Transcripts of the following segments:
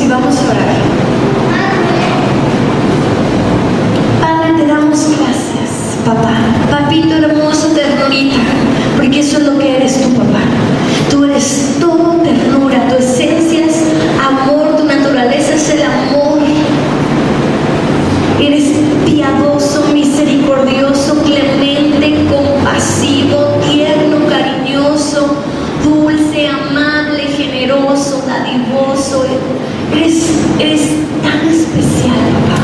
y vamos a orar. Padre, te damos gracias, papá. Papito hermoso, ternurita, porque eso es lo que eres tú, papá. Tú eres todo ternura, tu esencia es amor, tu naturaleza es el amor. Eres piadoso, misericordioso, clemente, compasivo, tierno, cariñoso, dulce, amable, generoso, dadivoso. Eres tan especial, papá,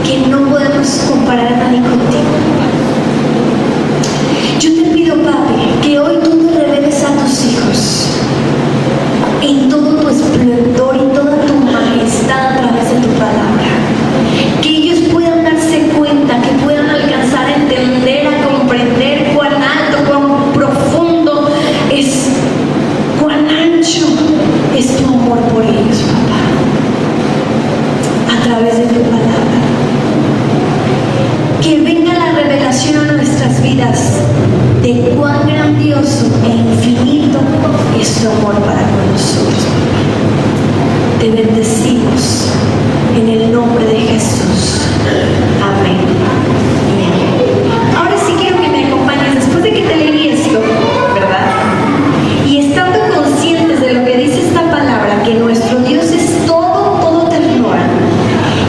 que no podemos comparar a nadie contigo, papá. Yo te pido, papi, que hoy tú te reveles a tus hijos en todo tu esplendor y toda tu majestad a través de tu palabra. Que ellos puedan darse cuenta, que puedan alcanzar a entender, a comprender cuán alto, cuán profundo es, cuán ancho es tu amor por ellos, papá, a través de tu palabra. Que venga la revelación a nuestras vidas de cuán grandioso e infinito es tu amor para con nosotros, papá. Te bendecimos en el nombre de Jesús. Amén. Ahora sí quiero que me acompañes, después de que te leí esto, ¿verdad? Y estando conscientes de lo que dice esta palabra, que nuestro Dios es todo ternura,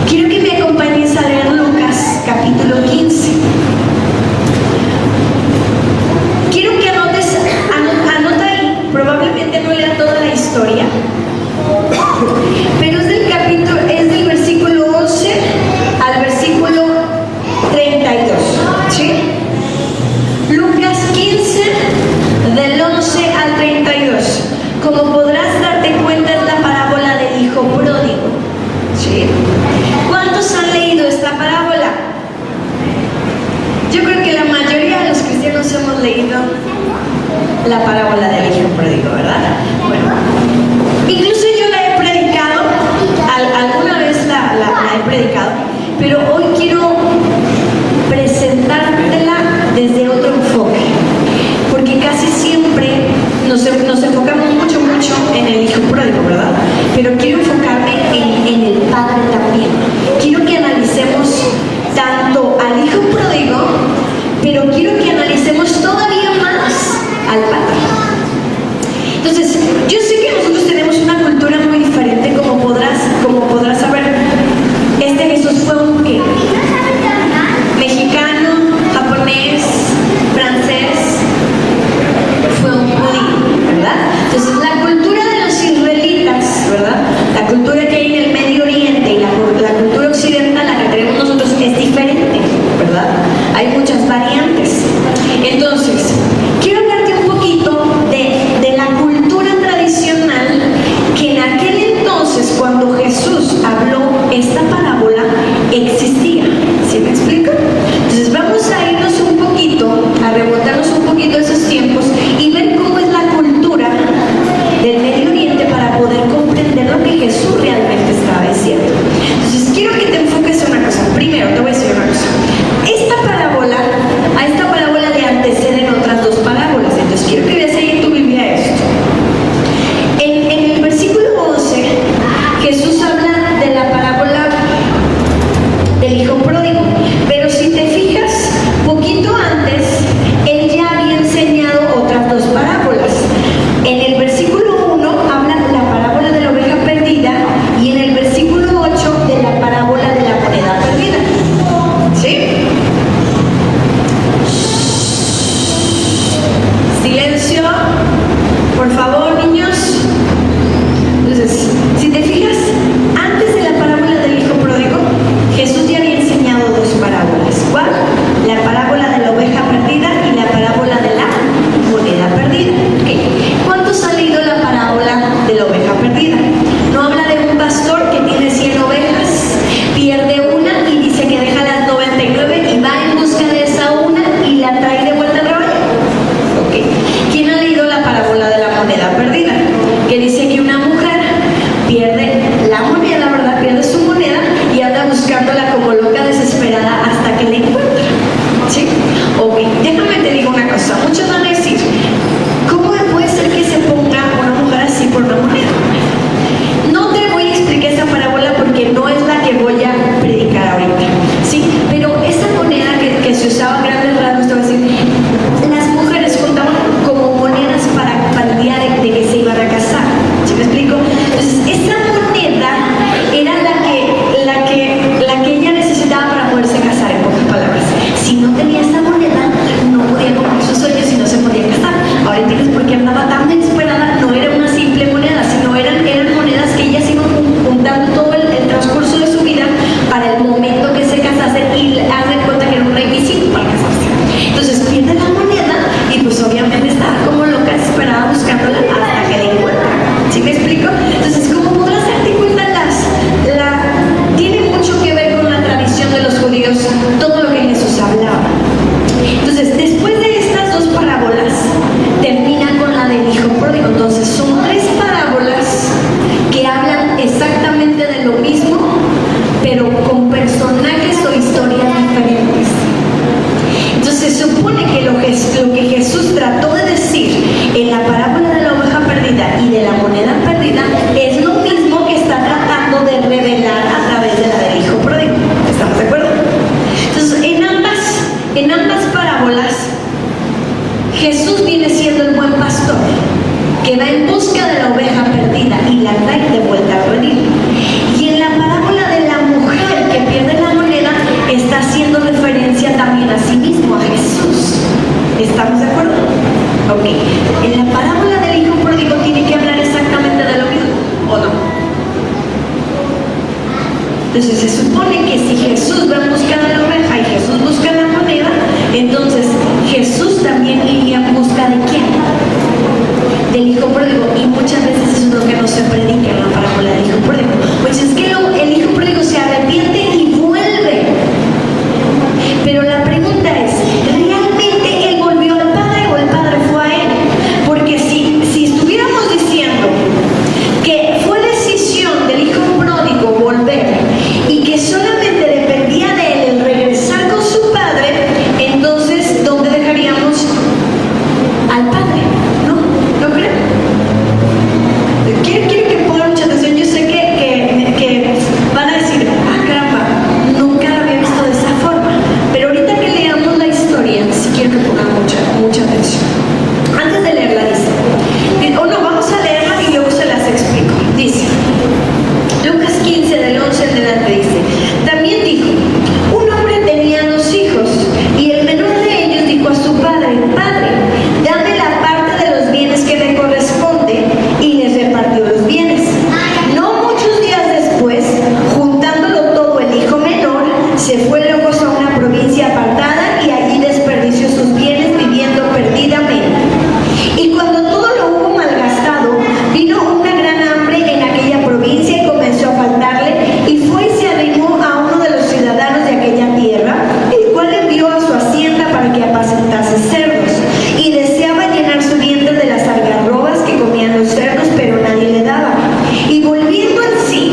quiero que me acompañes a leer Lucas capítulo 15. Quiero que anota ahí, probablemente no lea toda la historia, pero es del versículo 11 al versículo 32, ¿sí? Lucas 15, del 11 al 32. Como podrás darte cuenta, es la parábola del hijo pródigo, ¿sí? ¿Cuántos han leído esta parábola? Yo creo que la mayoría de los cristianos hemos leído la parábola del hijo pródigo, ¿verdad? Bueno, incluso yo la he predicado, alguna vez la he predicado, pero hoy quiero presentártela desde otro enfoque, porque casi siempre nos enfocamos mucho en el hijo pródigo, ¿verdad? Pero quiero enfocarme en el padre también. Quiero que analicemos tanto al hijo pródigo, pero quiero que analicemos todavía más al padre. Jesús viene siendo el buen pastor que va en busca de la oveja perdida y la trae de vuelta al redil. Y en la parábola de la mujer que pierde la moneda está haciendo referencia también a sí mismo, a Jesús. ¿Estamos de acuerdo? Ok. En la parábola del hijo pródigo tiene que hablar exactamente de lo mismo, ¿o no? Entonces se supone que si Jesús va en busca de la oveja y Jesús busca la moneda, entonces Jesús también iría en busca de ¿quién? Del hijo pródigo. Y muchas veces eso es lo que no se predica en la parábola del hijo pródigo. Pues es que el hijo pródigo se arrepiente y vuelve. Pero la pregunta es, ¿realmente él volvió al Padre o el Padre fue a él? Porque si estuviéramos diciendo que fue decisión del hijo pródigo volver y que solamente dependía de él el regresar con su padre, entonces ¿dónde dejaríamos al Padre? ¿No creo? Quiero que pongan mucha atención. Yo sé que van a decir, caramba, nunca lo había visto de esa forma. Pero ahorita que leamos la historia, sí quiero que pongan mucha atención. Antes de leerla dice, o no, vamos a leerla y luego se las explico. Dice, Lucas 15 del 11 en adelante dice, también dijo, un hombre tenía 2 hijos y el menor de ellos dijo a su padre, Padre, dame la parte de los bienes que me corresponde, y les repartió los bienes. No muchos días después, juntándolo todo, el hijo menor se fue lejos a una provincia apartada y allí desperdició sus bienes viviendo perdidamente. Y cuando todo lo hubo malgastado, vino una gran hambre en aquella provincia y comenzó a faltarle, y fue y se arrimó a uno de los ciudadanos de aquella tierra, el cual envió a su hacienda para que apacentase cerdos, y deseaba llenar su vientre de las algarrobas que comían los cerdos, pero nadie le daba. Y volviendo en sí,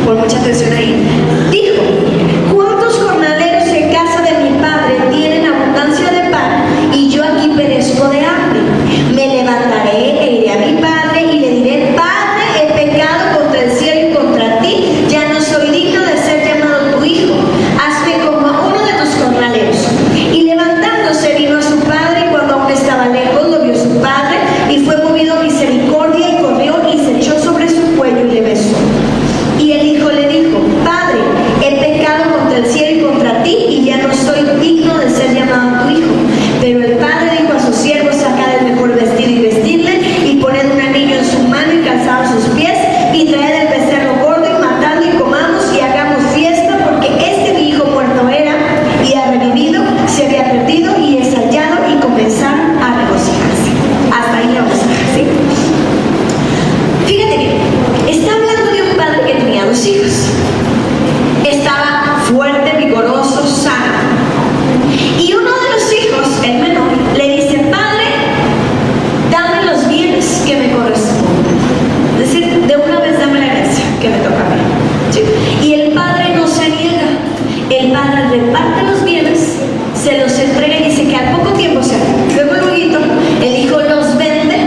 por mucha atención ahí, dijo, ¿cuántos jornaleros en casa de mi padre tienen abundancia de pan y yo aquí perezco de hambre? Me levantaré e iré a mi padre y le diré, Padre, he pecado contra el cielo y contra ti, ya no soy digno de ser llamado tu hijo, hazme como a uno de tus jornaleros. Y levantándose vino a su padre, y cuando aún estaba lejos lo vio su padre, y fue movido a misericordia y corrió y se echó sobre su cuello y le besó. Y el hijo le dijo, Padre, he pecado contra el cielo y contra ti, y ya no soy digno de ser llamado tu hijo. Pero el padre dijo a sus siervos, sacad el mejor vestido y vestidle, y poned un anillo en su mano y calzad sus pies, y traed el becerro gordo y matadlo y comamos y hagamos fiesta, porque este mi hijo muerto era y ha revivido, se había perdido y es hallado, y comenzaron a regocijarse. Hasta ahí la vamos a dejar, ¿sí? Fíjate bien, está hablando de un padre que tenía 2 hijos. Estaba fuerte, vigoroso, sano. Y uno de los hijos, el menor, le dice, Padre, dame los bienes que me corresponden. Es decir, de una vez dame la herencia que me toca a mí. ¿Sí? Y el padre no se niega. El padre reparte los bienes, se los entrega y dice que al poco tiempo se hace. Luego, el hijo los vende,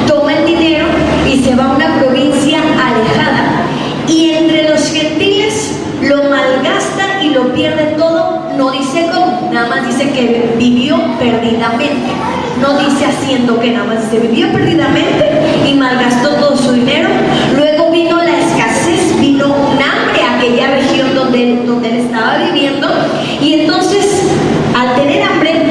toma el dinero y se va a una provincia alejada. Y entre los gentiles lo malgasta y lo pierde todo. No dice cómo, nada más dice que vivió perdidamente. No dice haciendo que, nada más dice vivió perdidamente y malgastó todo su dinero. Luego vino la escasez, vino un hambre a aquella región donde él estaba viviendo. Y entonces, al tener hambre,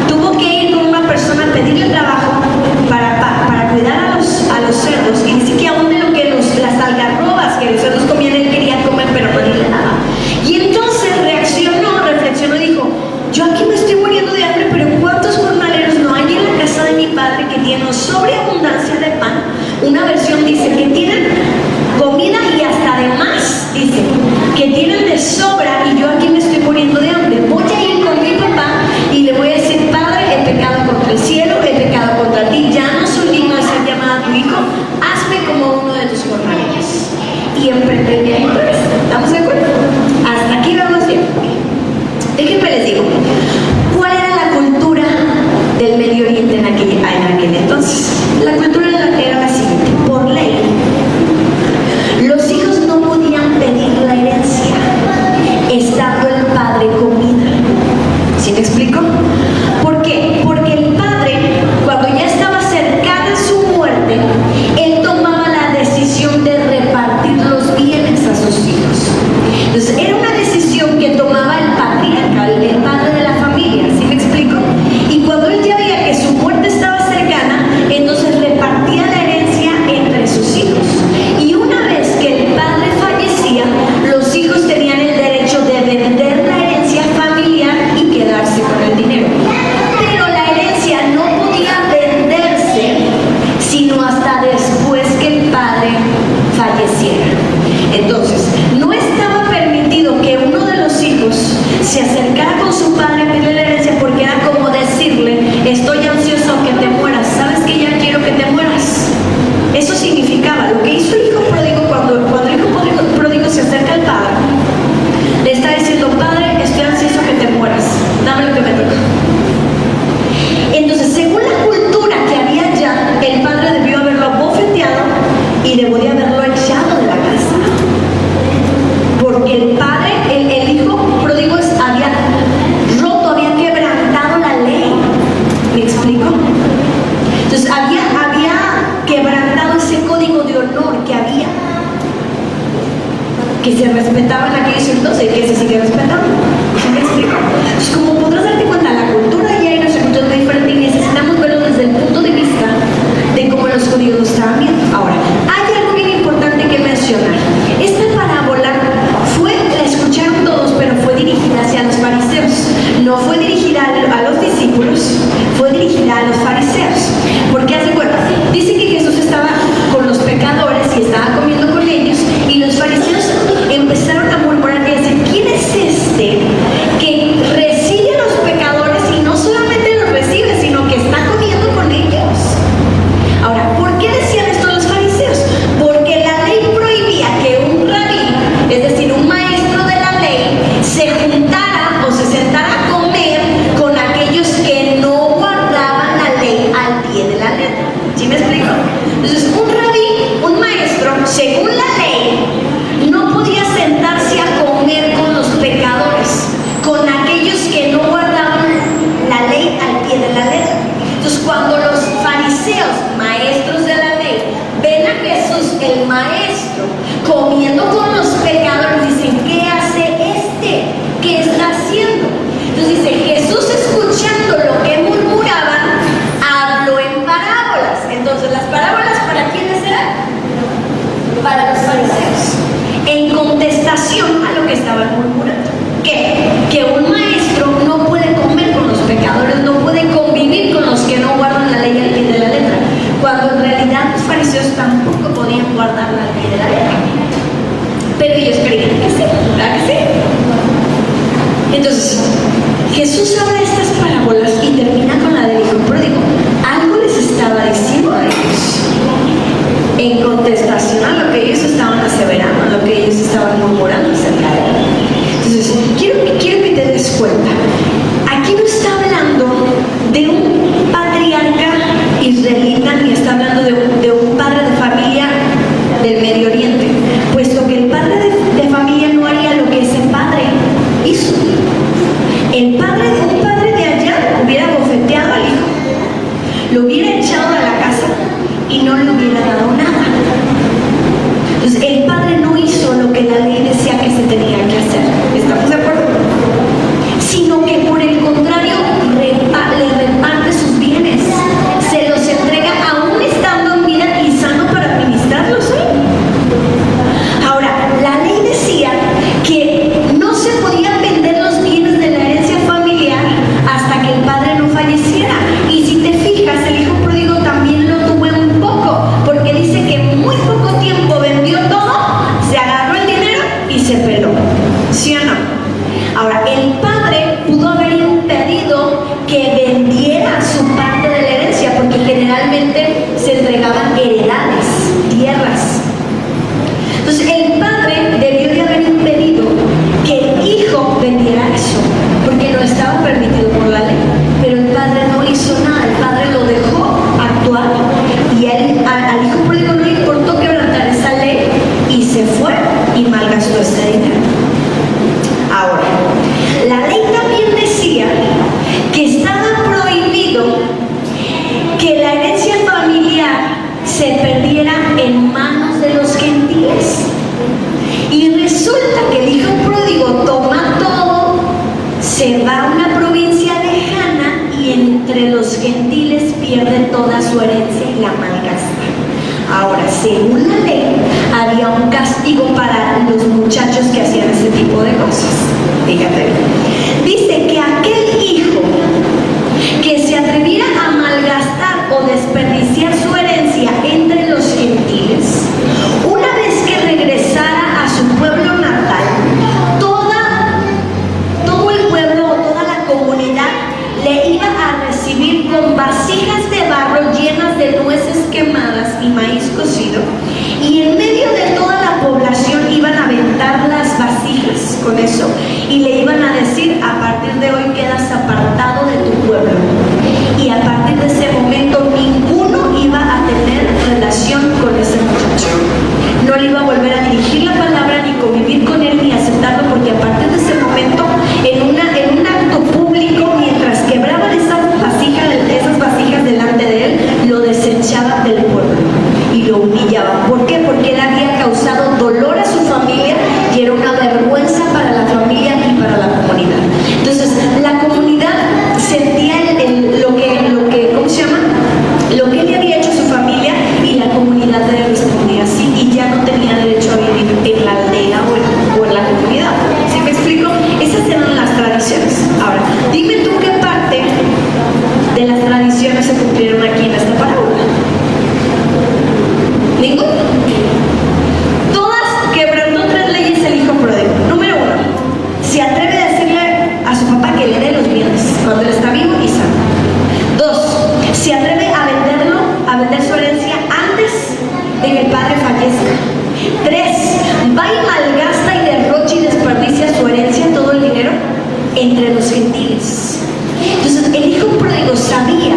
tuvo que ir con una persona a pedirle trabajo para cuidar a los cerdos. Y dice que aún de lo que las algarrobas que los cerdos comían, él quería comer, pero nadie le daba. Y entonces reflexionó y dijo, yo aquí me estoy muriendo de hambre, pero ¿cuántos jornaleros no hay en la casa de mi padre que tienen sobreabundancia de pan? Una versión dice que tienen comida y hasta de más, dice, que tienen de sobra, y yo aquí me estoy muriendo de hambre. Voy a ir con mi papá y le voy a decir, Padre, he pecado contra el cielo, he pecado contra ti, ya no soy digno de ser llamada tu hijo, hazme como uno de tus jornaleros. Y emprende el viaje. ¿Estamos de acuerdo? Hasta aquí vamos bien. Déjenme les digo, ¿cuál era la cultura del Medio Oriente en aquel entonces? explico? Entonces había quebrantado ese código de honor que se respetaba en aquellos entonces y que se sigue respetando. ¿Sí me explico? Entonces, como podrás darte cuenta, la cultura ya y nuestra cultura es muy diferente y necesitamos verlo desde el punto de vista de cómo los judíos lo estaban viendo. Ahora, hay algo bien importante que mencionar. Esta parábola la escucharon todos, pero fue dirigida hacia los fariseos. No fue dirigida a los discípulos, fue dirigida a los fariseos. Porque hace cuenta, dice que Jesús estaba con los pecadores y estaba comiendo con ellos, y los fariseos empezaron a murmurar y a decir: ¿quién es este que recibe a los pecadores y no solamente los recibe, sino que está comiendo con ellos? Ahora, ¿por qué decían esto los fariseos? Porque la ley prohibía que un rabí, es decir, un maestro de la ley, se juntara o se sentara a comer con aquellos que no guardaban la ley al pie de la letra. ¿Sí me explico? Entonces, un rabí, un maestro, según la ley, no podía sentarse a comer con los pecadores, con aquellos que no guardaban la ley al pie de la letra. Entonces, cuando los fariseos, maestros de la ley, ven a Jesús, el maestro, comiendo con los pecadores, dicen: ¿qué hace este? ¿Qué está haciendo? Entonces dice: Jesús, escuchando lo que murmuraban, habló en parábolas. Entonces, ¿las parábolas para quiénes eran? Para los fariseos, en contestación a lo que estaban murmurando. ¿Qué? Que un maestro no puede comer con los pecadores, no puede convivir con los que no guardan la ley al pie de la letra, cuando en realidad los fariseos tampoco podían guardarla al pie de la letra. Pero ellos creían que sí, ¿verdad que sí? Entonces, Jesús habla de estas parábolas y termina con la del hijo pródigo. Algo les estaba diciendo a ellos, en contestación a lo que ellos estaban aseverando, a lo que ellos estaban murmurando acerca de él. Entonces, quiero que te des cuenta. Aquí no está hablando de un patriarca israelita, ni está hablando de un padre de familia del Medio Oriente, puesto que el padre de familia no haría lo que ese padre hizo. Un padre de allá hubiera bofeteado al hijo, lo hubiera echado a la casa y no le hubiera dado nada. Entonces, el padre no hizo lo que la ley decía que se tenía que hacer. ¿Estamos de acuerdo? Sino que por el contrario, le reparte sus bienes, se los entrega aún estando en vida y sano para administrarlos. Ahora, la ley decía que no se podían vender los bienes de la herencia familiar hasta que el padre no falleciera. Y si te fijas, el hijo pródigo también lo tuvo un poco, porque dice que en muy poco tiempo vendió todo, se agarró el dinero y se peló. ¿Sí o no? Ahora, el padre pudo haber impedido que vendiera su parte de la herencia, porque generalmente se entregaban heredades, tierras. Entonces, el padre debió de haber impedido que el hijo vendiera eso, porque no estaba permitido por la ley. Pero el padre no hizo nada, el padre lo dejó actuar, y al hijo pródigo no le importó quebrantar esa ley y se fue y malgastó ese dinero. Ahora, la ley también decía que estaba prohibido que la herencia familiar se perdiera en manos de los gentiles. Y resulta que el hijo pródigo toma todo, se va a una provincia lejana y entre los gentiles pierde toda su herencia y la malgasta. Ahora, según la ley, había un castigo para los muchachos que hacían ese tipo de cosas. Fíjate, dice que aquel hijo que se atreviera a malgastar o desperdiciar su herencia entre los gentiles, una vez que regresara a su pueblo natal, todo el pueblo o toda la comunidad le iba a recibir con vasijas de barro llenas de nueces quemadas y maíz cocido, y en medio de toda la población iban a aventar las vasijas con eso y le iban a decir: a partir de hoy quedas apartado de tu pueblo. Y a partir de ese momento ninguno iba a tener relación con ese muchacho, no le iba a volver a dirigir la palabra, ni convivir con él, ni aceptarlo, porque a partir de ese momento, en un acto público, mientras quebraban esas vasijas situaciones se cumplieron aquí en esta parábola? Ninguna. Todas quebrantó 3 leyes el hijo pródigo. Número 1, se atreve a decirle a su papá que le dé los bienes cuando él está vivo y sano. 2, se atreve a vender su herencia antes de que el padre fallezca. 3, va y malgasta y derrocha y desperdicia su herencia, todo el dinero, entre los gentiles. Entonces el hijo pródigo sabía.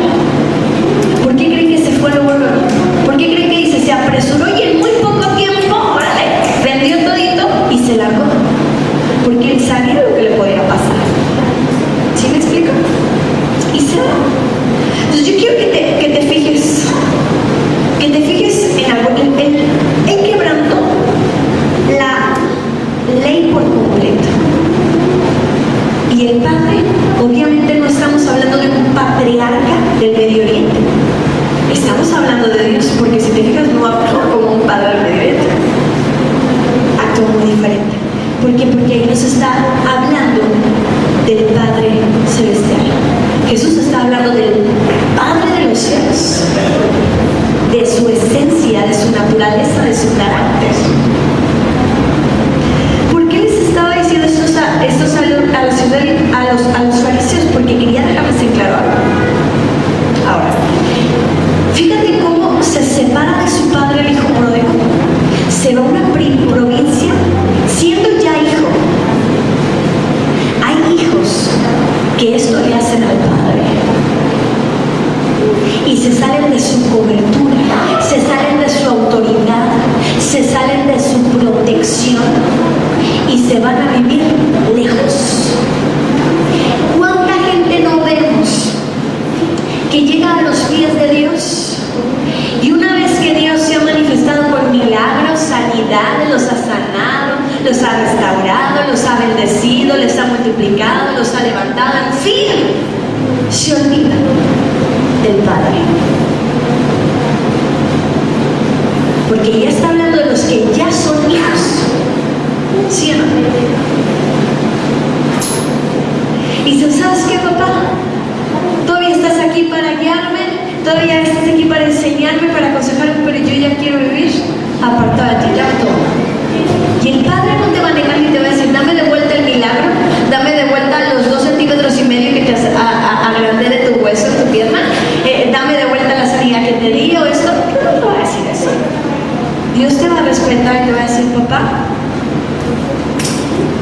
¿Por qué creen que se fue luego? ¿Por qué creen que dice? Se apresuró y en muy poco tiempo, órale, vendió todito y se largó. Porque él sabía lo que le podía pasar. ¿Sí me explico? Y se va. Entonces yo quiero que te fijes en algo. Él quebrantó la ley por completo. Y el padre, obviamente no estamos hablando de un patriarca del Medio Oriente. Estamos hablando de Dios, porque si te fijas no actúa como un padre del Medio Oriente. Actúa muy diferente. ¿Por qué? Porque ahí nos está hablando del Padre Celestial. Jesús está hablando del Padre de los cielos, de su esencia, de su naturaleza, de su carácter. ¿Por qué les estaba diciendo esto a los fariseos? Porque quería dejarles en claro algo. Ahora, fíjate cómo se separa de su padre el hijo pródigo. Se va a una provincia siendo ya hijo. Hay hijos que esto le hacen al padre y se salen de su cobertura, se salen de su autoridad, se salen de su protección y se van a vivir lejos. ¿Cuánta gente no vemos que llega a los pies de Dios y una vez que Dios se ha manifestado con milagros, sanidades, los ha sanado, los ha restaurado, los ha bendecido, les ha multiplicado, los ha levantado, en fin, se olvida del Padre? Porque ya está hablando de los que ya son hijos. ¿Sí o no? Y dice, ¿sabes qué, papá? Todavía estás aquí para guiarme, todavía estás aquí para enseñarme, para aconsejarme, pero yo ya quiero vivir apartado de ti, ya todo. Y el Padre no te va a negar ni te va a decir, dame de vuelta el milagro, dame de vuelta los 2,5 centímetros que te agrandé de tu hueso, tu pierna, dame de vuelta la sanidad que te di o esto. No te va a decir eso. Dios te va a respetar y te va a decir, papá,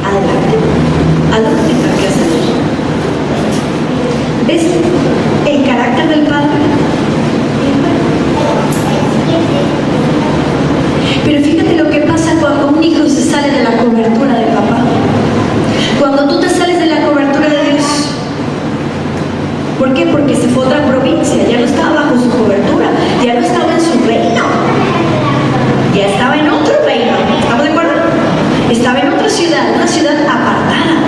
adelante, haz lo que tengas que hacer. ¿Ves el carácter del Padre? Pero fíjate lo que pasa cuando un hijo se sale de la cobertura de papá. Cuando tú te sales de la cobertura de Dios. ¿Por qué? Porque se fue a otra provincia, ya no estaba bajo su cobertura, ya no estaba en su reino, ya estaba en otro reino. ¿Estamos de acuerdo? Estaba en otra ciudad, una ciudad apartada.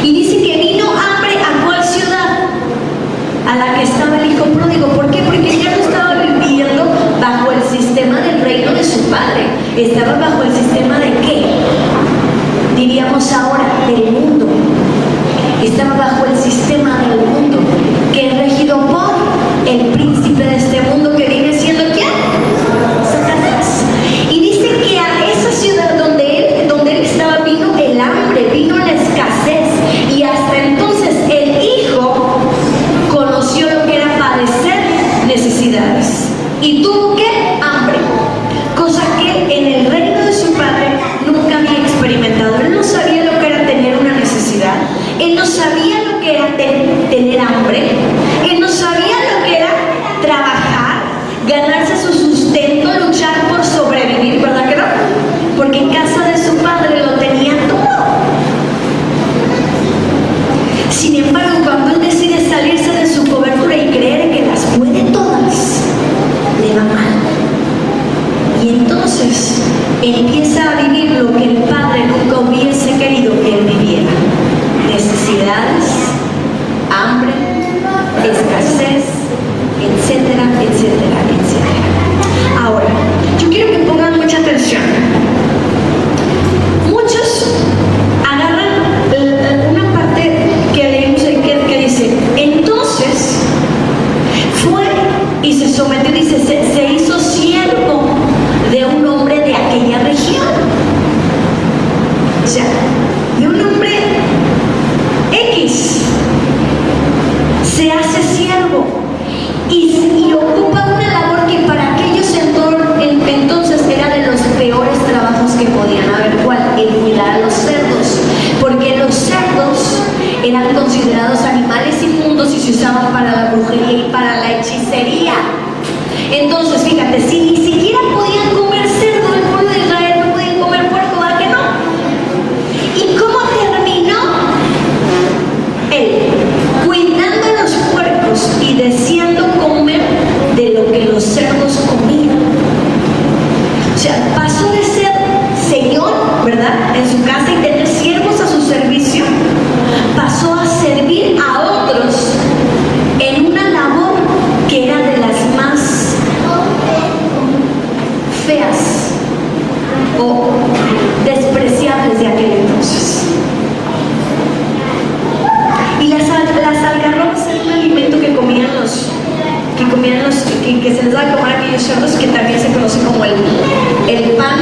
Y dice que vino hambre a cuál ciudad, a la que estaba el hijo pródigo. ¿Por qué? Porque ya no estaba viviendo bajo el sistema del reino de su padre, estaba bajo el sistema de ¿qué? Diríamos ahora, del mundo. Estaba bajo el sistema del mundo, que es regido por el príncipe de este mundo, que viene siendo ¿quién? Satanás. Y dice que a esa ciudad donde él estaba vino el hambre, vino la escasez, y hasta entonces el hijo conoció lo que era padecer necesidades. ¿Y tuvo qué? Hambre. Cosa que en el reino de su padre nunca había experimentado. Él no sabía lo que era tener una necesidad. Él no sabía lo que era tener hambre. Él no sabía lo que era trabajar, ganarse su sustento, luchar por sobrevivir, ¿verdad que no? Porque en casa de su padre lo tenía todo. Sin embargo, cuando él decide salirse de su cobertura y creer que las puede todas, le va mal. dice, se hizo siervo de un hombre de aquella región. O sea, de un hombre X se hace siervo y ocupa una labor que para aquellos entonces era de los peores trabajos que podían haber. ¿Cuál? El cuidar a los cerdos, porque los cerdos eran considerados animales inmundos y se usaban para la brujería y para la hechicería. Entonces, fíjate, si ni siquiera podían comer cerdo, el pueblo de Israel no podían comer puerco, ¿verdad que no? ¿Y cómo terminó? Él cuidando a los puercos y deseando comer de lo que los cerdos comían. O sea, pasó de ser señor, ¿verdad?, en su casa y tener siervos a su servicio, pasó a servir a otros en una labor que era de las más feas o despreciables de aquel entonces. Y las algarrobas eran un alimento que comían los que se les da a comer a aquellos cerdos, que también se conoce como el pan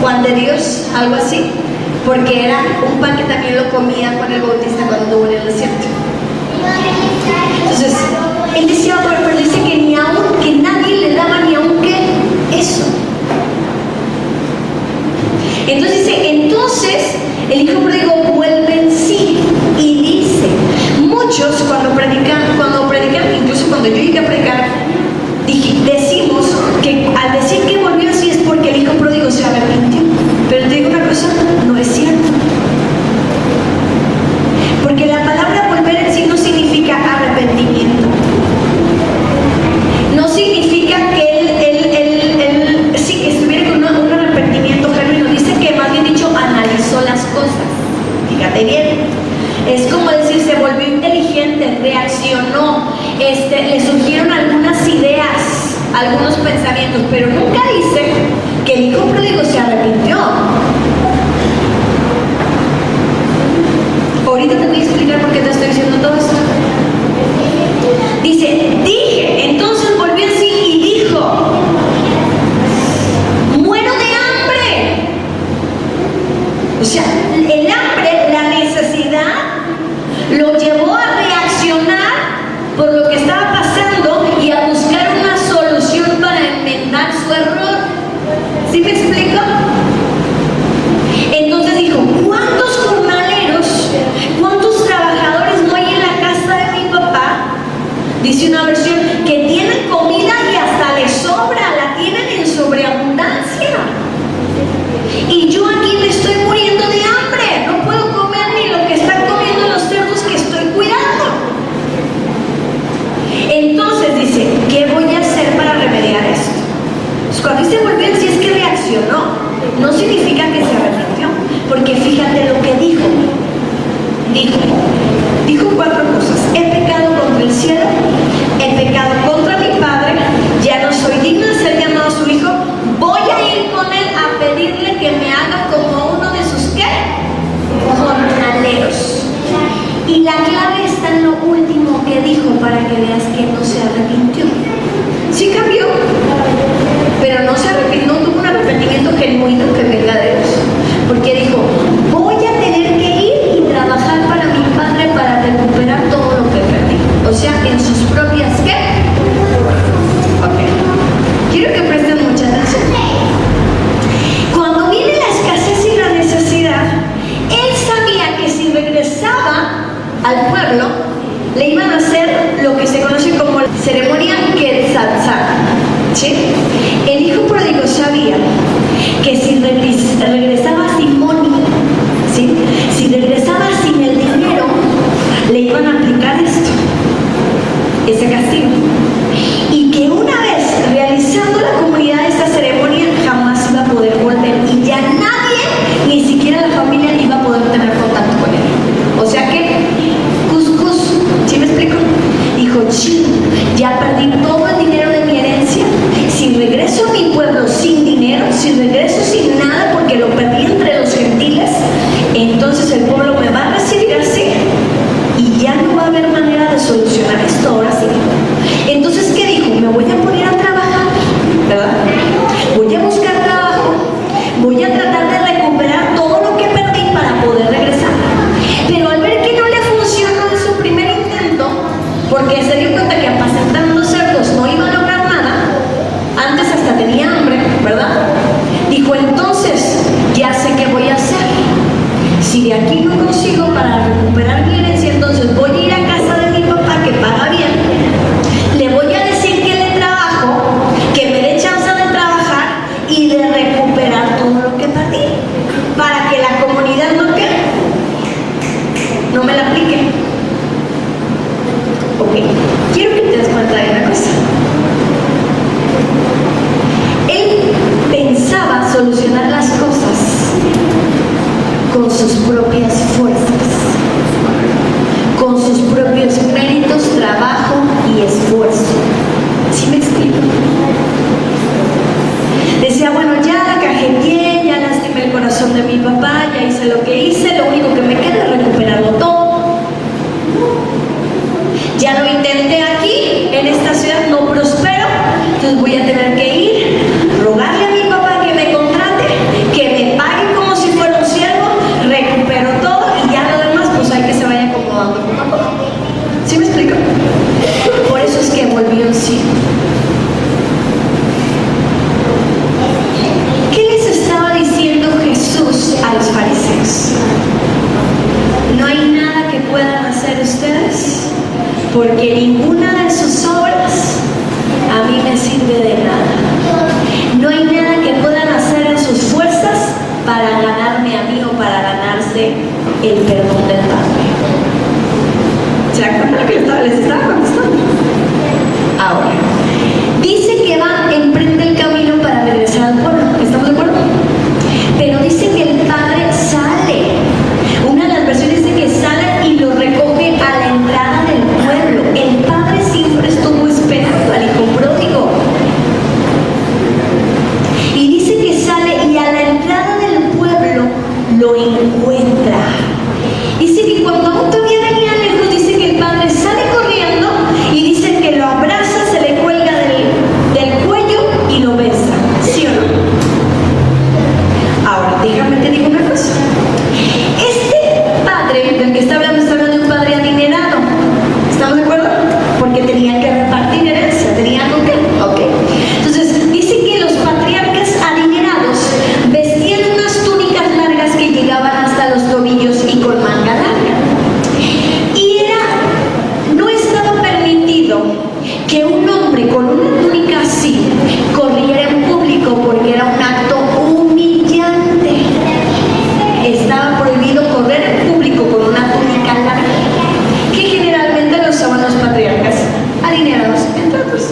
Juan de Dios, algo así, porque era un pan que también lo comía Juan el Bautista cuando anduvo en el desierto. Entonces, él decía, pero dice que nadie le daba ni aun que eso. Entonces dice, entonces el hijo pródigo vuelve en sí y dice, muchos cuando predican, incluso cuando yo llegué a predicar, decimos que al decir que volvió así es porque el hijo pródigo se arrepintió. Pero te digo una cosa, no es cierto. Porque la palabra volver en sí no significa arrepentimiento. No significa que él sí que estuviera con un arrepentimiento genuino. Dice que más bien dicho analizó las cosas. Fíjate bien. Es como decir, se volvió inteligente, reaccionó, le surgieron algunas ideas, algunos pensamientos, pero nunca dice que el hijo pródigo se arrepintió. Ahorita te voy a explicar por qué te estoy diciendo todo esto. Dice, entonces volvió en sí y dijo, muero de hambre. O sea, el hambre, la necesidad, lo llevó a reaccionar por lo que estaba pasando y a buscar una solución para enmendar su error. ¿Sí me explico? Entonces dijo, ¿cuántos jornaleros, cuántos trabajadores no hay en la casa de mi papá? Dice una versión que tienen comida y hasta les sobra, la tienen en sobreabundancia. Y yo aquí me estoy muriendo de hambre, no puedo comer ni lo que están comiendo los cerdos que estoy cuidando. Entonces dice, ¿qué voy a hacer para remediar esto? Pues cuando dice volvió, si es que reaccionó, no significa que se arrepintió, porque fíjate lo que dijo. Dijo 4 cosas: he pecado contra el cielo, he pecado contra mi padre, ya no soy digno de ser llamado su hijo, voy a ir con él a pedirle que me haga como uno de sus ¿qué? Jornaleros. Y la clave está en lo último que dijo, para que veas que no se arrepintió. Sí cambió, pero no se arrepintió, no tuvo un arrepentimiento genuino que venga de Dios, porque dijo, voy a tener que ir y trabajar para mi padre para recuperar todo lo que perdí. O sea, en sus propias ¿qué? Ok, quiero que presten mucha atención. Cuando viene la escasez y la necesidad, él sabía que si regresaba al pueblo, le iban a hacer lo que se conoce como la ceremonia Quetzaltzal, ¿sí? El hijo pródigo sabía que si regresaba sin money, ¿sí? Si regresaba sin el dinero, le iban a aplicar ese castigo. Y que una vez realizando la comunidad esta ceremonia, jamás iba a poder volver. Y ya nadie, ni siquiera la familia, iba a poder tener contacto con él. O sea que, ¿sí me explico? Dijo, ya perdí todo el dinero de mi herencia. Si porque se dio cuenta que apacentando cerdos no iba a lograr nada. Antes hasta tenía hambre, ¿verdad? Dijo, entonces, ya sé qué voy a hacer. Si de aquí no consigo para recuperar mi herencia, entonces voy a ir a casa de mi papá, que paga bien. Le voy a decir que le trabajo, que me dé chance de trabajar y de recuperar todo lo que perdí, para que la comunidad no me la aplique. Ok, quiero que te des cuenta de una cosa. Él pensaba solucionar las cosas con sus propias fuerzas, con sus propios méritos, trabajo y esfuerzo. ¿Sí me explico? Decía, bueno, ya la cajeteé, ya lastimé el corazón de mi papá, ya hice lo que hice, lo único que me queda es recuperarlo todo. Ya lo intenté aquí, en esta ciudad no prospero, entonces voy a tener que ir, rogarle a mi papá que me contrate, que me pague como si fuera un siervo, recupero todo y ya lo demás pues hay que se vaya acomodando poco a poco. ¿Sí me explico? Por eso es que volvió en sí. ¿Qué les estaba diciendo Jesús a los fariseos? No hay nada que puedan hacer ustedes, porque ninguna de sus obras a mí me sirve de nada. No hay nada que puedan hacer en sus fuerzas para ganarme a mí o para ganarse el perdón del Padre. ¿Se acuerdan que les estaba contestando? Ahora, dice que va, emprende el camino para regresar al pueblo. ¿Estamos de acuerdo? Pero dice que el Padre sale. Una de las versiones dice que sale y lo recoge a la entrada del pueblo. El Padre siempre estuvo esperando al hijo pródigo. Y dice que sale y a la entrada del pueblo lo encuentra. Dice que cuando aún todavía venía lejos, dice que el Padre sale corriendo y dice que lo abraza, se le cuelga del cuello y lo besa. ¿Sí o no? Ahora, déjame te digo una cosa. Este padre del que está hablando de un padre adinerado. ¿Estamos de acuerdo? Porque tenía que repartir herencia, tenía algo que. Ok. Entonces, dice que los patriarcas adinerados vestían unas túnicas largas que llegaban hasta los tobillos y con manga larga. Y no estaba permitido que un hombre con una túnica así corriera en público porque era un acto humillante. Estaba prohibido correr en público con una túnica larga, que generalmente lo usaban los patriarcas adinerados, entre otros.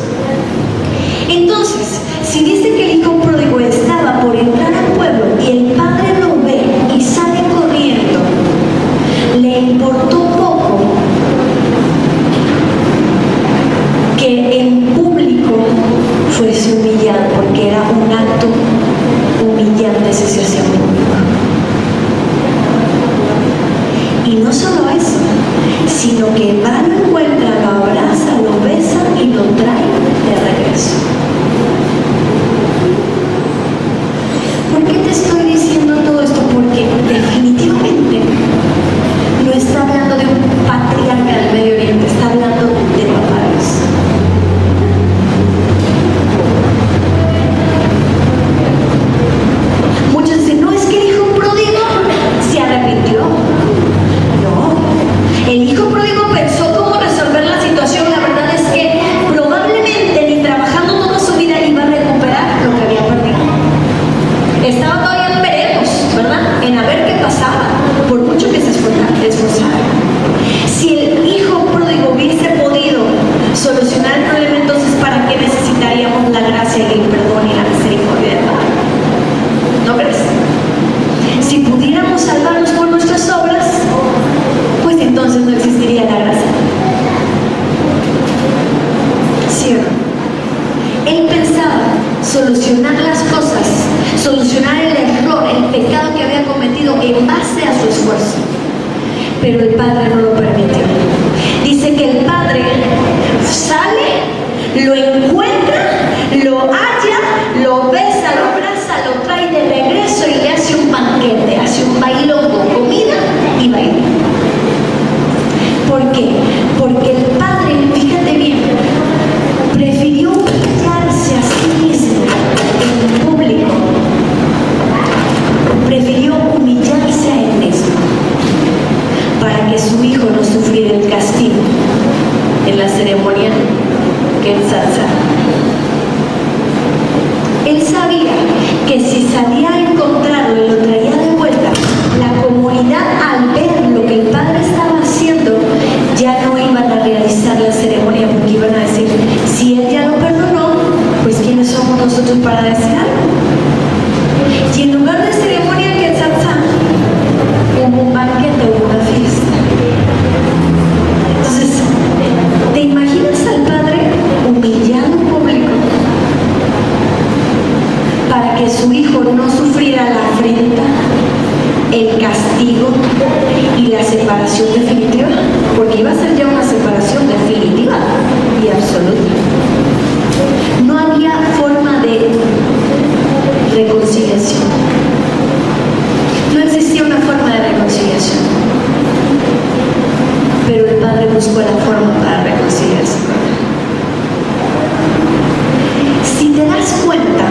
Entonces, si dice que el hijo pródigo estaba por entrar al pueblo y el padre lo ve y sale corriendo, le importó poco que en público fuese humillado, porque era un acto humillante si se hacía público. Y no solo eso, sino que va, lo encuentra, lo abraza, lo besa y lo trae de regreso. ¿Por qué te estoy diciendo todo esto? Porque definitivamente no está hablando de un patriarca del Medio Oriente, está hablando de Papá Dios. Muchos dicen, no, es que el hijo pródigo se arrepintió. No, el hijo pródigo pensó cómo resolver la situación. La verdad es que probablemente ni trabajando toda su vida iba a recuperar lo que había perdido. Estaba todavía en veremos, ¿verdad? En a ver qué pasaba, por mucho que se esforzara. Si el hijo pródigo hubiese podido solucionar el problema, entonces ¿para qué necesitaríamos la gracia y el perdón y la misericordia de Padre? ¿No crees? Si pudiéramos salvarnos por nuestras obras, pues entonces no existiría la gracia. ¿Sí o no? Él pensaba solucionar las cosas, solucionar el error, el pecado que había cometido en base a su esfuerzo. Pero el Padre no lo permitió. Dice que el Padre sale, lo encuentra, lo halla, lo besa, lo abraza, lo trae de regreso y le hace un banquete, hace un bailongo, comida y baile. ¿Por qué? Porque el Padre en la ceremonia que ensalzaba. Él sabía que si salía a encontrarlo y lo traía de vuelta, la comunidad, al ver lo que el padre estaba haciendo, ya no iban a realizar la ceremonia, porque iban a decir, si él ya lo perdonó, pues ¿quiénes somos nosotros para decir algo? Y en lugar de ceremonia que ensalzar, hubo un banquete, hubo una fiesta. Entonces, ¿te imaginas al padre humillado en público para que su hijo no sufriera la afrenta, el castigo y la separación definitiva? Porque iba a ser ya una separación definitiva y absoluta. No había forma de reconciliación. No existía una forma de reconciliación. Pero el padre buscó la forma para reconciliarse con él. Si te das cuenta,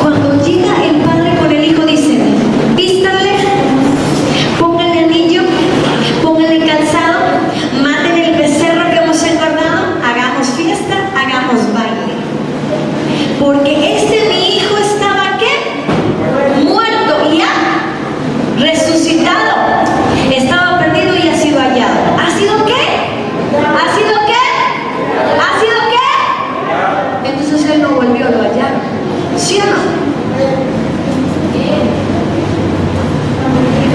cuando llega el padre con el hijo, dice, vístanle, pónganle anillo, pónganle calzado, maten el becerro que hemos engordado, hagamos fiesta, hagamos baile. Porque mi hijo estaba, ¿qué? Muerto y ha resucitado. Estaba perdido y ha sido hallado. ¿Ha sido qué? ¿Ha sido qué? ¿Ha sido qué? Entonces él no volvió a lo hallado. ¿Sí o no?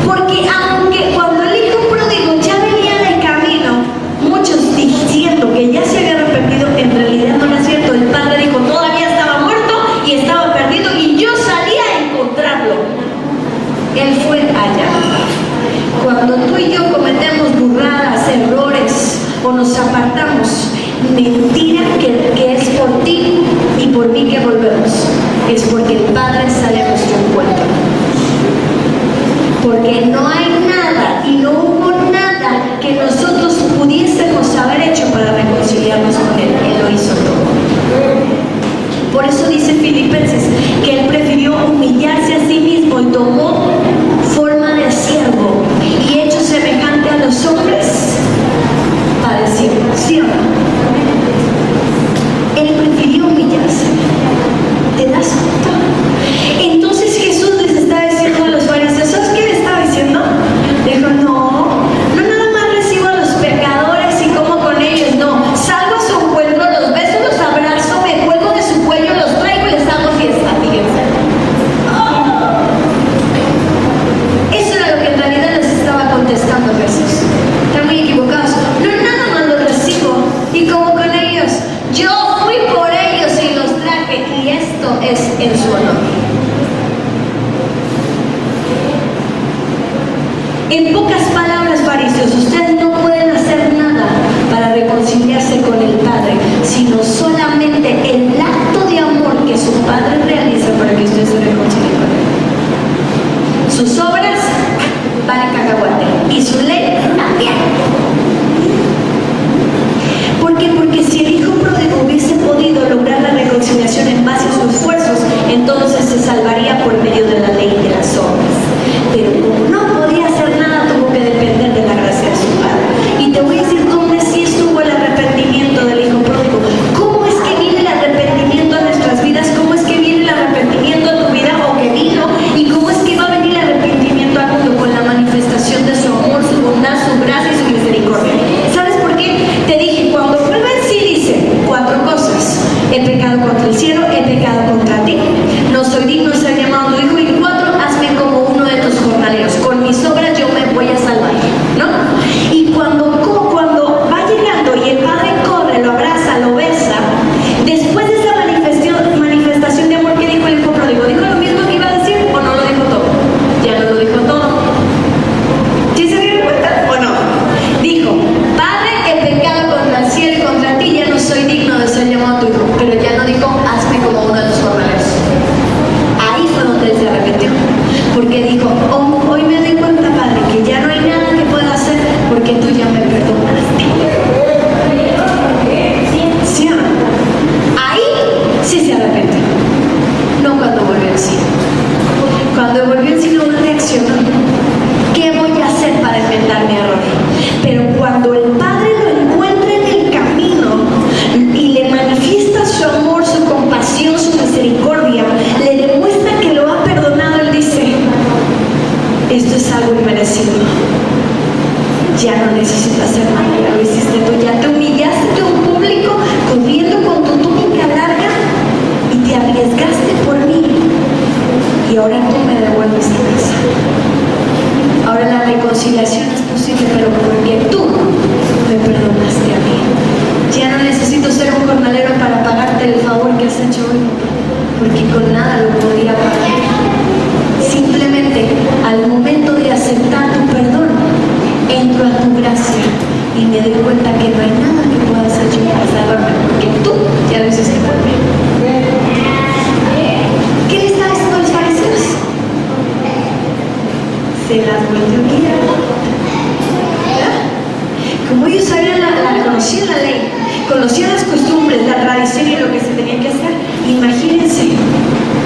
Porque aunque cuando el hijo pródigo ya venía en el camino, muchos diciendo que ya se había arrepentido, en realidad no era cierto. El padre dijo, todavía estaba muerto y estaba perdido y yo salí a encontrarlo. Él fue allá. Cuando tú y yo cometemos burradas, errores o nos apartamos, mentira que es por ti y por mí que volvemos, es porque el Padre sale a nuestro encuentro. Porque no hay nada y no hubo nada que nosotros pudiésemos haber hecho para reconciliarnos con Él. Él lo hizo todo. Por eso dice Filipenses que Él prefirió humillarse a sí mismo y tomó forma de siervo y hecho semejante a los hombres, padeciendo. ¿Sí o no? Él prefirió humillarse. ¿Te das cuenta? Entonces Jesús les está diciendo a los fariseos, ¿sabes qué le estaba diciendo? Dijo, no nada más recibo a los pecadores y como con ellos, no, salgo a su encuentro, los beso, los abrazo, me cuelgo de su cuello, los traigo y les hago fiesta, fíjense. Eso era lo que en realidad les estaba contestando Jesús. Están muy equivocados. No, nada más los recibo y como con ellos, yo fui por ellos y los traje, y esto es en su honor. En pocas palabras, fariseos, ustedes no pueden hacer nada para reconciliarse con el Padre, sino solamente el acto de amor que su Padre realiza para que ustedes se reconcilien con Él. Sus obras valen cacahuate y su ley también. ¿Por qué? Porque si el hijo pródigo hubiese podido lograr la reconciliación en base a sus esfuerzos, entonces se salvaría por medio de la ley y de las obras. Pero como no podía hacer nada, tuvo que depender de la gracia de su Padre. Y te voy a decir dónde sí estuvo el arrepentimiento del hijo pródigo. ¿Cómo es perdonarte el favor que has hecho hoy, porque con nada lo podía pagar. Simplemente al momento de aceptar tu perdón, entro a tu gracia y me doy cuenta que no hay nada que puedas hacer yo para salvarme, porque tú ya lo hiciste por mí. ¿Qué le estaba diciendo a los fariseos? Se las volvió a guiar. Como ellos sabían, conocían la ley, conocían las costumbres, la tradición y lo que se tenía que hacer, imagínense,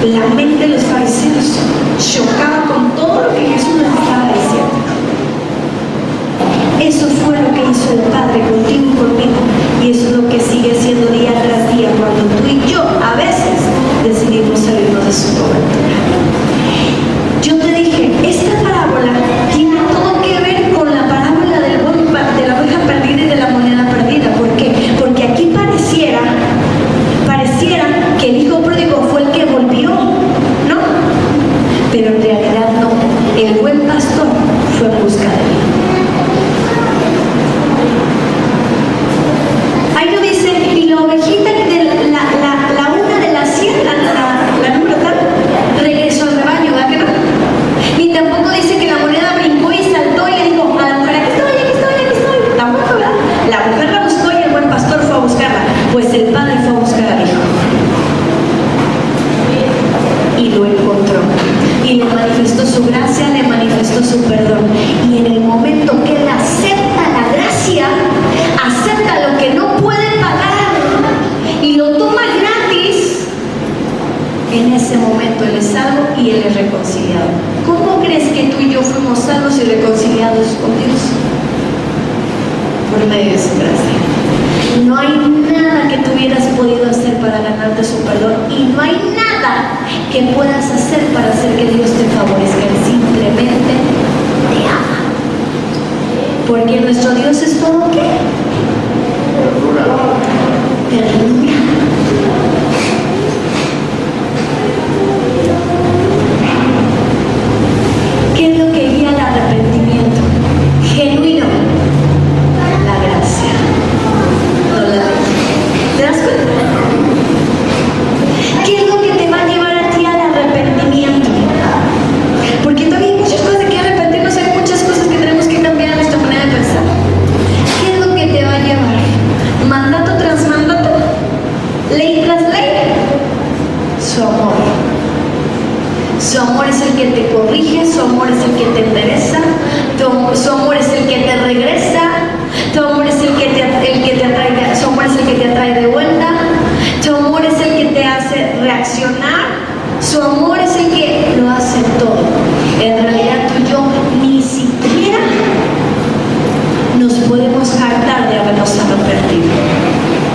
la mente de los fariseos chocaba con todo lo que Jesús les estaba diciendo. Eso fue lo que hizo el Padre contigo y conmigo, y eso es lo que sigue siendo día tras día cuando tú y yo a veces decidimos salirnos de su cobertura. Yo te dije, esta parábola tiene todo que ver con la parábola de la oveja perdida y de la moneda perdida. ¿Por qué? Porque aquí pareciera que el hijo pródigo fue el que volvió, ¿no? Pero en realidad no. El buen pastor fue en busca de él. Ahí lo dice, y la ovejita de la una de las 100, la número tal, regresó al rebaño, ¿verdad que no? Ni tampoco dice que la moneda brincó y saltó y le dijo a la mujer, aquí estoy. Tampoco, ¿verdad? La mujer la buscó y el buen pastor fue a buscarla. Pues el padre fue a buscar al hijo. Y lo encontró. Y le manifestó su gracia, le manifestó su perdón. Y en el momento que él acepta la gracia, acepta lo que no puede pagar y lo toma gratis, en ese momento él es salvo y él es reconciliado. ¿Cómo crees que tú y yo fuimos salvos y reconciliados con Dios? Por medio de su gracia. No hay nada que tú hubieras podido hacer para ganarte su perdón, y no hay nada que puedas hacer para hacer que Dios te favorezca. Él simplemente te ama. Porque nuestro Dios es todo ¿qué? Ternura. ¿Qué es lo que guía el arrepentimiento? Genuino. La gracia. No la ley. ¿Te das cuenta? ¿Qué es lo que te va a llevar a ti al arrepentimiento? Porque todavía hay muchas cosas de que arrepentirnos, hay muchas cosas que tenemos que cambiar en nuestra manera de pensar. ¿Qué es lo que te va a llevar? ¿Mandato tras mandato? ¿Ley tras ley? Su amor. Su amor es el que te corrige, su amor es el que te endereza, su amor es el que te regresa, tu amor es el que te atrae, su amor es el que te atrae de vuelta, tu amor es el que te hace reaccionar, su amor es el que lo hace todo. En realidad tú y yo ni siquiera nos podemos jactar de habernos arrepentido,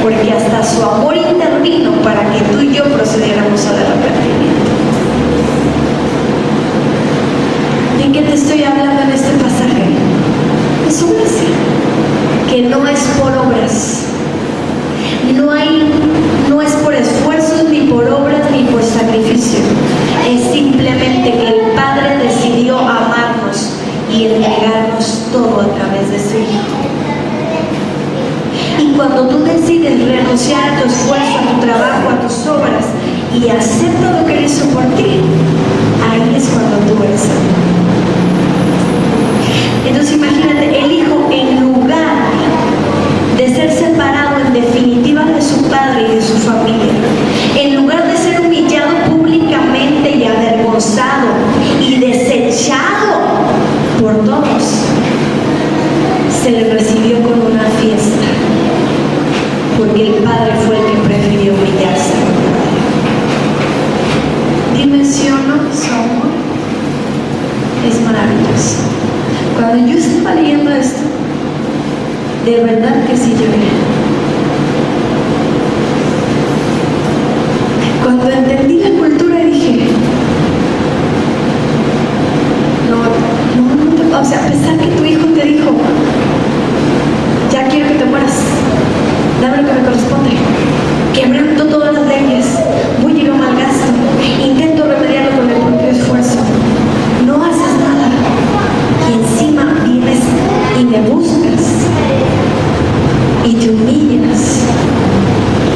porque hasta su amor intervino para que tú y yo procediéramos al arrepentimiento. ¿De qué te estoy hablando en este pasaje? Es su gracia, que no es por obras, no es por esfuerzos, ni por obras, ni por sacrificio. Es simplemente que el Padre decidió amarnos y entregarnos todo a través de su Hijo. Y cuando tú decides renunciar a tu esfuerzo, a tu trabajo, a tus obras, y aceptas lo que Él hizo por ti, ahí es cuando tú eres salvo. Entonces imagínate, el Hijo, en lugar de ser separado en definitiva de su Padre y de su familia, en lugar de ser humillado públicamente y avergonzado y desechado por todos, se le recibió con una fiesta, porque el Padre fue el que prefirió humillarse. Dimensiono su amor. Es maravilloso. Cuando yo estaba leyendo esto, de verdad que sí lloré. Cuando entendí la cultura dije, o sea, a pesar que tu hijo te dijo, ya quiero que te mueras, dame lo que me corresponde, quebranto todas las leyes, voy a ir a un mal gasto, intento remediarlo con el propio esfuerzo, no haces nada, y encima vienes y me buscas y te humillas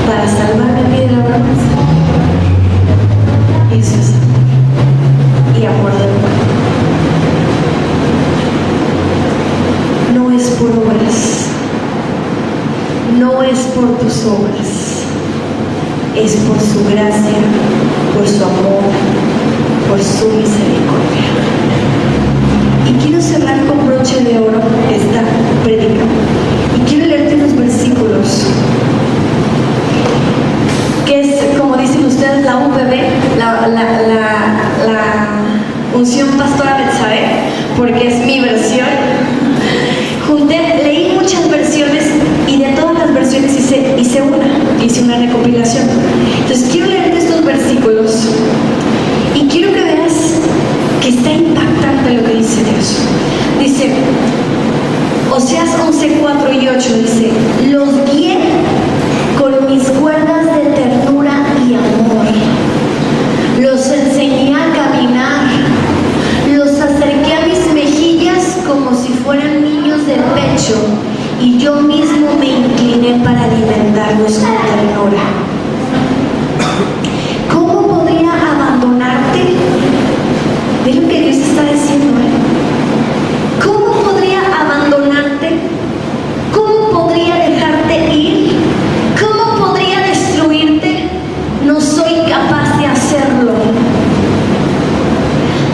para salvar mi vida. no es por tus obras, es por su gracia, por su amor, por su misericordia. Y quiero cerrar con broche de oro esta prédica. Y quiero leerte unos versículos, que es, como dicen ustedes, la UPB, la unción pastora Betsabe, porque es mi versión. Leí muchas versiones y de todas las versiones hice una recopilación. Entonces quiero leerte estos versículos y quiero que veas que está impactante lo que dice Dios. Dice, Oseas 11, 4 y 8, dice: los guié con mis cuerdas de ternura y amor, los enseñé a caminar, los acerqué a mis mejillas como si fueran niños de pecho, y yo mismo me incliné para alimentarlos con ternura. ¿Cómo podría abandonarte? Es lo que Dios está diciendo, ¿Cómo podría abandonarte? ¿Cómo podría dejarte ir? ¿Cómo podría destruirte? No soy capaz de hacerlo.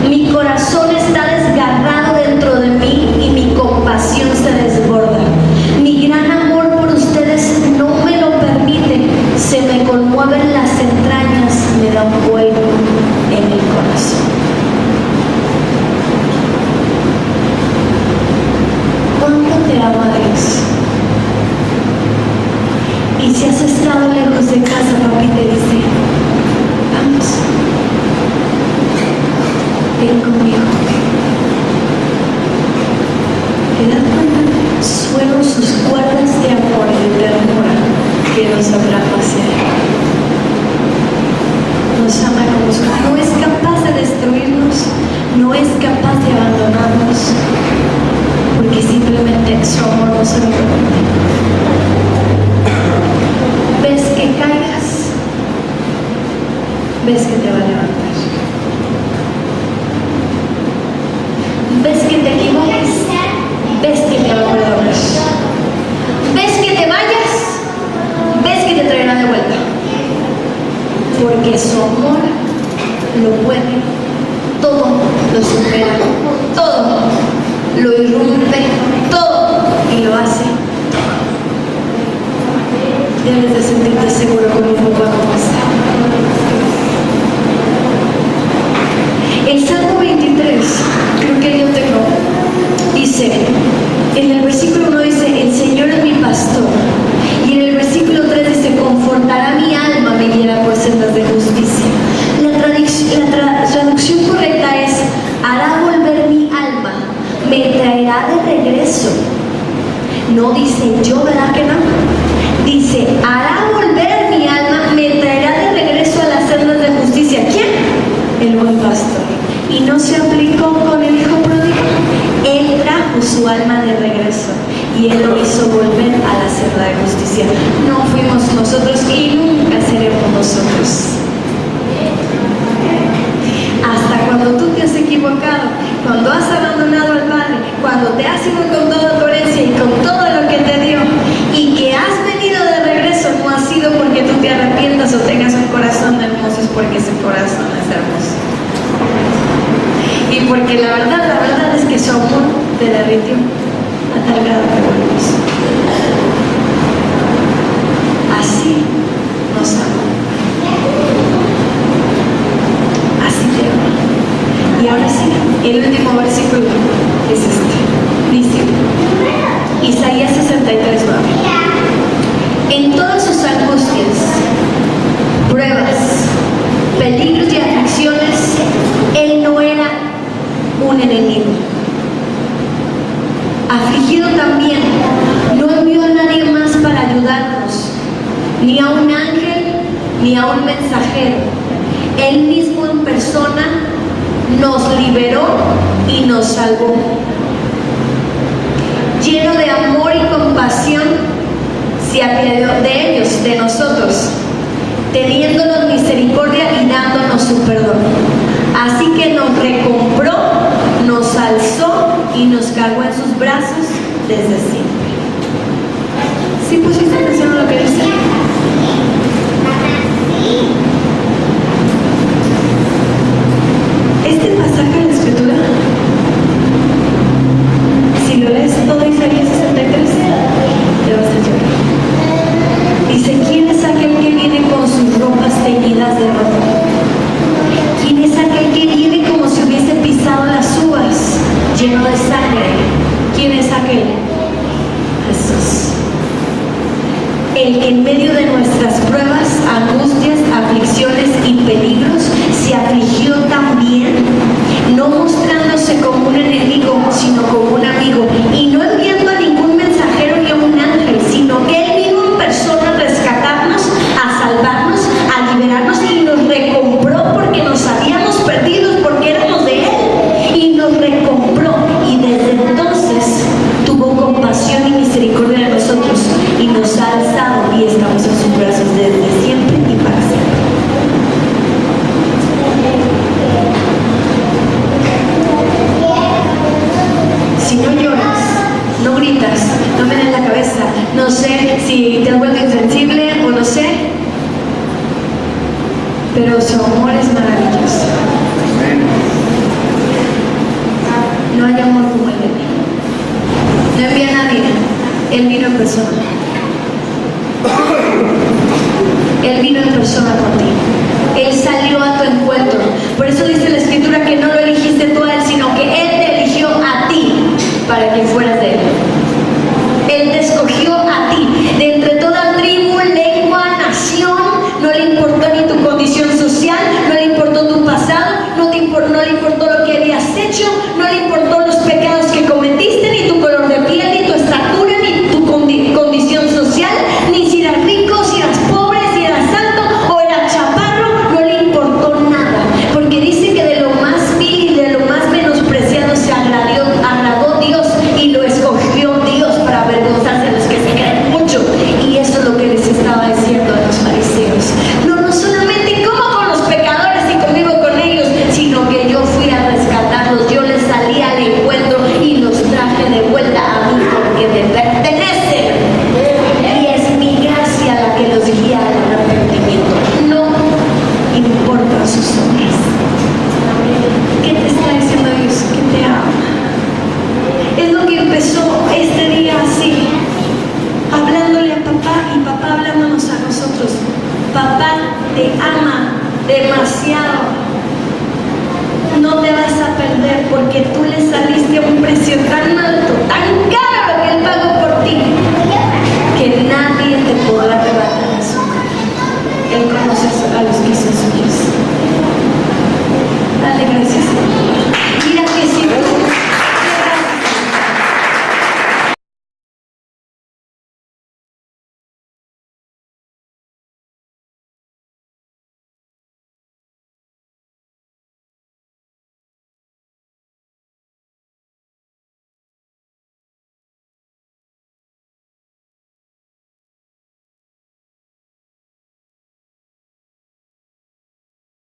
Mi corazón está desgarrado dentro de mí y mi compasión se desborda. Mi gran amor por ustedes no me lo permite. Se me conmueven las entrañas, me da un vuelo en el corazón. ¿Cuánto te ama Dios? Y si has estado lejos de casa, papi te dice: vamos, ven conmigo. ¿Te das cuenta? Fueron sus cuerdas de amor y de ternura que nos atrajo hacia Él. Nos ama como su. No es capaz de destruirnos, no es capaz de abandonarnos, porque simplemente su amor no se lo permite. Ves que caigas, ves que te va a levantar. Ves que te equivoques, ves que te va a perdonar. Ves que te vayas, ves que te traerá de vuelta. Porque su amor lo puede, todo lo supera, todo lo irrumpe, todo, y lo hace. Debes de sentirte seguro con un poco de cosa. El Salmo 23, creo que yo tengo, dice, en el versículo 1 dice: el Señor es mi pastor. Y en el versículo 3 dice: confortará mi alma, me guiará por sendas de justicia. La traducción correcta es: hará volver mi alma, me traerá de regreso. No dice yo, ¿verdad que no? Dice: hará volver mi alma, me traerá de regreso a las sendas de justicia. ¿Quién? El buen pastor. Y no se aplicó con el hijo pródigo. Él trajo su alma de regreso y Él lo hizo volver a la senda de justicia. No fuimos nosotros y nunca seremos nosotros. Hasta cuando tú te has equivocado, cuando has abandonado al Padre, cuando te has ido con toda tu herencia y con todo lo que te dio, y que has venido de regreso, no ha sido porque tú te arrepientas o tengas un corazón hermoso, es porque ese corazón es hermoso. Y porque la verdad es que su amor te derritió a tal grado que volvimos. Así nos ama. Así te ama. Y ahora sí, el último versículo es este. Dice, Isaías 63, 9. En todas sus angustias, pruebas, peligros y aflicciones, Él no era un enemigo. Afligido también, no envió a nadie más para ayudarnos, ni a un ángel, ni a un mensajero. Él mismo en persona nos liberó y nos salvó. Lleno de amor y compasión, se apiadó de ellos, de nosotros, teniéndonos misericordia y dándonos su perdón. Así que nos recompró, nos alzó y nos cargó en sus brazos desde siempre. ¿Sí pusiste atención a lo que dice? Este pasaje de la Escritura, si lo lees todo Isaías 63, te vas a llorar. Dice: ¿quién es aquel que viene con sus ropas teñidas de rojo? ¿Quién es aquel que viene como si hubiese pisado las uvas, lleno de sangre? ¿Quién es aquel? Jesús. El que en medio de nuestras pruebas, angustias, aflicciones y peligros se afligió también, no mostrándose como un enemigo, sino como un amigo, y no enviando a ningún mensajero ni a un ángel, sino que él vino en persona a rescatarnos, a salvarnos, a liberarnos, y nos recompró porque nos habíamos perdido, porque éramos de él, y nos recompró, y desde entonces tuvo compasión y misericordia de nosotros, y nos ha alzado y estamos en sus brazos desde siempre y para siempre. Si no lloras, no gritas, no me des la cabeza, no sé si te has vuelto insensible o no sé, pero su amor es maravilloso. No hay amor como el de él. No envía a nadie, él vino en persona. Él vino en persona contigo. Él salió a tu encuentro. Por eso dice la Escritura que no lo eligiste tú a él, sino que él te eligió a ti para que fueras de él. Él te escogió a ti. De entre toda tribu, lengua, nación, no le importó ni tu condición social, no le importó tu pasado, no le importó lo que habías hecho, no le importó los pecados que cometiste, ni tu color de piel, ni tu estatura, ni tu condición social, ni si eras rico, si eras pobre, si eras alto o eras chaparro, no le importó nada, porque dice que de lo más vil y de lo más menospreciado se agradó Dios, y lo escogió Dios para avergonzarse de los que se creen mucho. Y eso es lo que les estaba diciendo a los fariseos: no solamente como con los pecadores y convivo con ellos, sino que yo fui a rescatarlos, yo les salí al encuentro y los traje de vuelta a mí, porque me pertenecen, y es mi gracia la que los guía al arrepentimiento, no importa sus obras. ¿Qué te está diciendo Dios? Que te ama. Es lo que empezó este día así, hablándole a papá y papá hablándonos a nosotros. Papá te ama demasiado. No te vas a perder, porque tú le saliste a un precio tan alto